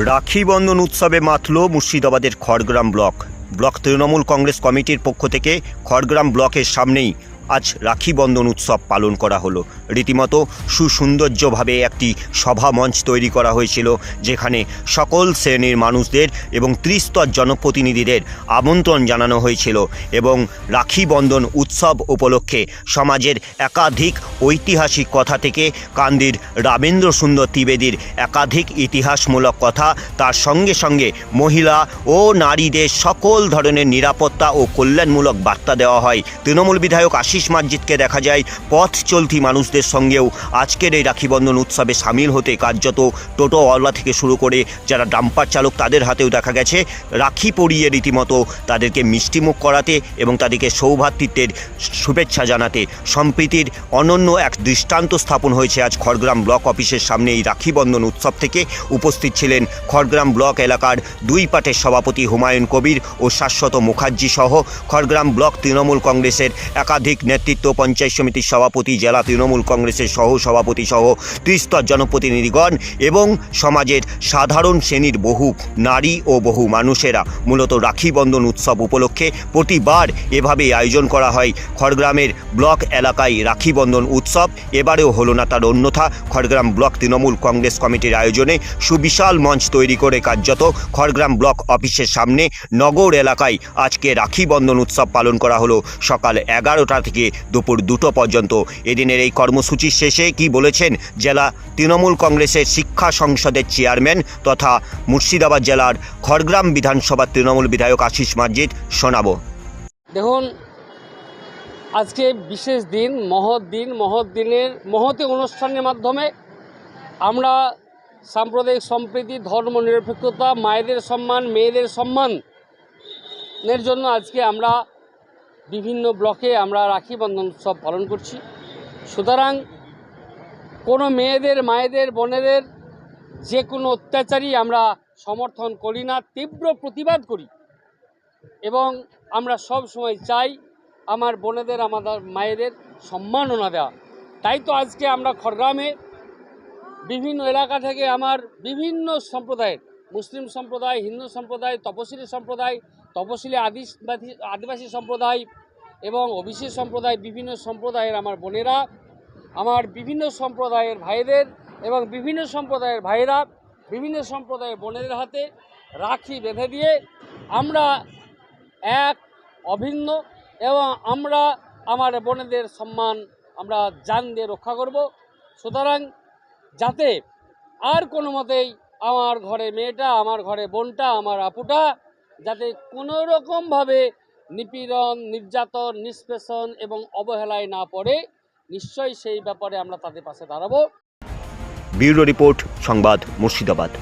রাখি বন্ধন উৎসবে মাতল মুর্শিদাবাদের খড়গ্রাম ব্লক তৃণমূল কংগ্রেস কমিটির পক্ষ থেকে খড়গ্রাম ব্লকের সামনেই আজ রাখি বন্ধন উৎসব পালন করা হলো। রীতিমতো সুসৌন্দর্যভাবে একটি সভা মঞ্চ তৈরি করা হয়েছিল, যেখানে সকল শ্রেণীর মানুষদের এবং ত্রিস্তর জনপ্রতিনিধিদের আমন্ত্রণ জানানো হয়েছিল এবং রাখি বন্ধন উৎসব উপলক্ষে সমাজের একাধিক ঐতিহাসিক কথা থেকে কান্দির রামেন্দ্র সুন্দর ত্রিবেদীর একাধিক ইতিহাসমূলক কথা, তার সঙ্গে সঙ্গে মহিলা ও নারীদের সকল ধরনের নিরাপত্তা ও কল্যাণমূলক বার্তা দেওয়া হয়। তৃণমূল বিধায়ক আশিস মাজিদকে দেখা যায় পথ চলতি মানুষদের সঙ্গেও আজকের এই রাখি বন্ধন উৎসবে সামিল হতে। কার্যত টোটোওয়ালা থেকে শুরু করে যারা ডাম্পার চালক, তাদের হাতেও দেখা গেছে রাখি পরিয়ে রীতিমতো তাদেরকে মিষ্টিমুখ করাতে এবং তাদেরকে সৌভ্রাতৃত্বের শুভেচ্ছা জানাতে। সম্প্রীতির অনন্য এক দৃষ্টান্ত স্থাপন হয়েছে আজ খড়গ্রাম ব্লক অফিসের সামনে এই রাখি বন্ধন উৎসব থেকে। উপস্থিত ছিলেন খড়গ্রাম ব্লক এলাকার দুই পাটের সভাপতি হুমায়ুন কবির ও শাশ্বত মুখার্জি সহ খড়গ্রাম ব্লক তৃণমূল কংগ্রেসের একাধিক নেতৃত্ব, পঞ্চায়েত সমিতির সভাপতি, জেলা তৃণমূল কংগ্রেসের সহ সভাপতি সহ ত্রিস্তর জনপ্রতিনিধিগণ এবং সমাজের সাধারণ শ্রেণীর বহু নারী ও বহু মানুষেরা। মূলত রাখি বন্ধন উৎসব উপলক্ষে প্রতিবার এভাবেই আয়োজন করা হয় খড়গ্রামের ব্লক এলাকায় রাখি বন্ধন উৎসব। এবারেও হলো না তার অন্যথা। খড়গ্রাম ব্লক তৃণমূল কংগ্রেস কমিটির আয়োজনে সুবিশাল মঞ্চ তৈরি করে কার্যত খড়গ্রাম ব্লক অফিসের সামনে নগর এলাকায় আজকে রাখি বন্ধন উৎসব পালন করা হলো সকাল 11টা থেকে দুপুর 2টো পর্যন্ত। এদিনের এই কর্মসূচি শেষে কি বলেছেন জেলা তৃণমূল কংগ্রেসের শিক্ষা সংসদের চেয়ারম্যান তথা মুর্শিদাবাদ জেলার খড়গ্রাম বিধানসভার তৃণমূল বিধায়ক আশিস মাজিদ, শোনাবো। দেখুন, আজকে বিশেষ দিন, মহৎ দিনের মহতী অনুষ্ঠানের মাধ্যমে আমরা সাম্প্রদায়িক সম্প্রীতি, ধর্ম নিরপেক্ষতা, মায়েদের সম্মান, মেয়েদের সম্মানের জন্য আজকে আমরা বিভিন্ন ব্লকে আমরা রাখি বন্ধন উৎসব পালন করছি। সুতরাং কোনো মেয়েদের, মায়েদের, বোনেদের যে কোনো অত্যাচারই আমরা সমর্থন করি না, তীব্র প্রতিবাদ করি এবং আমরা সব সময় চাই আমার বোনেদের, আমাদের মায়েদের সম্মাননা দেওয়া। তাই তো আজকে আমরা খড়গ্রামে বিভিন্ন এলাকা থেকে আমার বিভিন্ন সম্প্রদায়ের, মুসলিম সম্প্রদায়, হিন্দু সম্প্রদায়, তপশিলি আদিবাসী সম্প্রদায় এবং ওবিসি সম্প্রদায়, বিভিন্ন সম্প্রদায়ের আমার বোনেরা, আমার বিভিন্ন সম্প্রদায়ের ভাইদের এবং বিভিন্ন সম্প্রদায়ের ভাইরা বিভিন্ন সম্প্রদায়ের বোনেদের হাতে রাখি বেঁধে দিয়ে আমরা এক অভিন্ন এবং আমরা আমার বোনেদের সম্মান আমরা জান দিয়ে রক্ষা করব। সুতরাং যাতে আর কোনো মতেই আমার ঘরে মেয়েটা, আমার ঘরে বোনটা, আমার আপুটা যাতে কোনো রকমভাবে নিপীড়ন, নির্যাতন, নিষ্পেষণ এবং অবহেলায় না পড়ে, নিশ্চয়ই সেই ব্যাপারে আমরা তাদের পাশে দাঁড়াবো। ব্যুরো রিপোর্ট, সংবাদ মুর্শিদাবাদ।